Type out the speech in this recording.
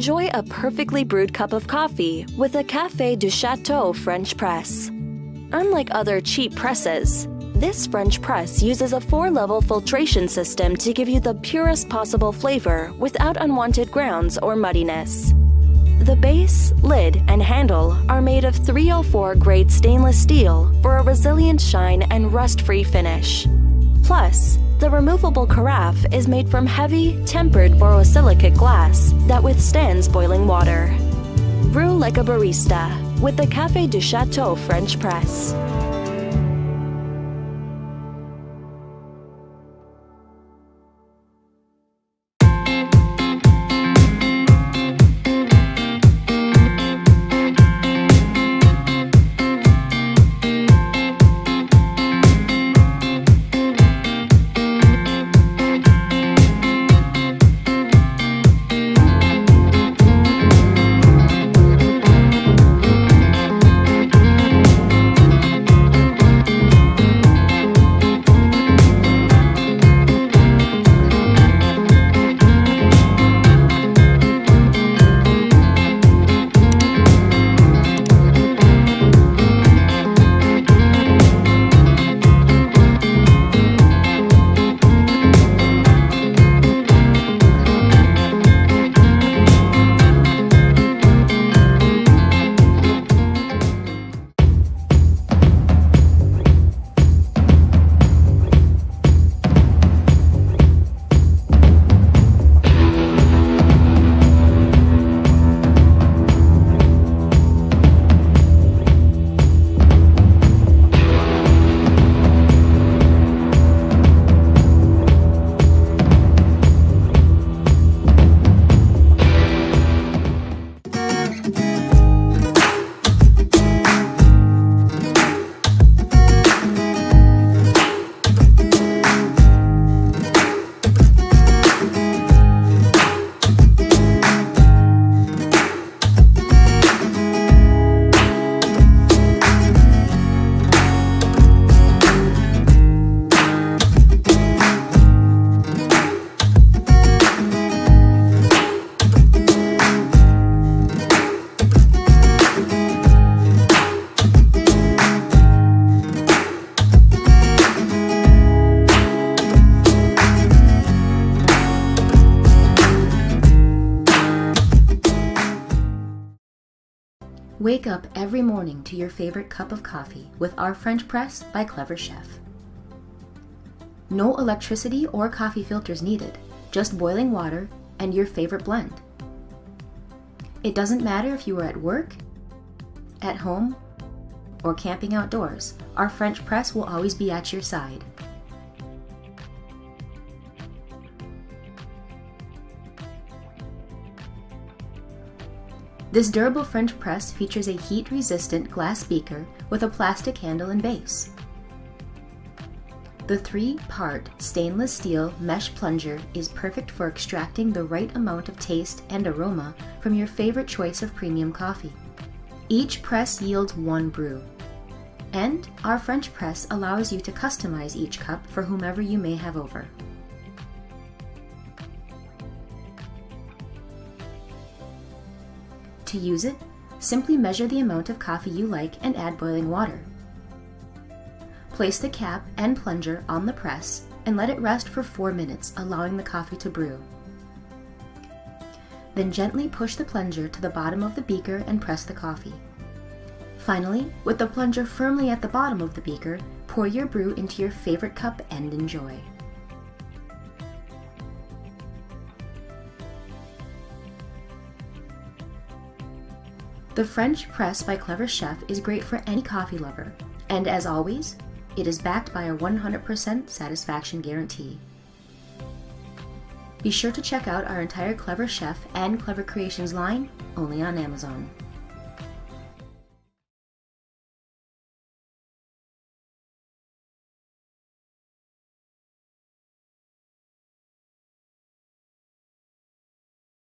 Enjoy a perfectly brewed cup of coffee with a Café du Chateau French press. Unlike other cheap presses, this French press uses a 4-level filtration system to give you the purest possible flavor without unwanted grounds or muddiness. The base, lid, and handle are made of 304 grade stainless steel for a resilient shine and rust-free finish. Plus, the removable carafe is made from heavy, tempered borosilicate glass that withstands boiling water. Brew like a barista with the Café du Chateau French press. Wake up every morning to your favorite cup of coffee with our French press by Clever Chef. No electricity or coffee filters needed, just boiling water and your favorite blend. It doesn't matter if you are at work, at home, or camping outdoors, our French press will always be at your side. This durable French press features a heat-resistant glass beaker with a plastic handle and base. The 3-part stainless steel mesh plunger is perfect for extracting the right amount of taste and aroma from your favorite choice of premium coffee. Each press yields 1 brew, and our French press allows you to customize each cup for whomever you may have over. To use it, simply measure the amount of coffee you like and add boiling water. Place the cap and plunger on the press and let it rest for 4 minutes, allowing the coffee to brew. Then gently push the plunger to the bottom of the beaker and press the coffee. Finally, with the plunger firmly at the bottom of the beaker, pour your brew into your favorite cup and enjoy. The French press by Clever Chef is great for any coffee lover, and as always, it is backed by a 100% satisfaction guarantee. Be sure to check out our entire Clever Chef and Clever Creations line, only on Amazon.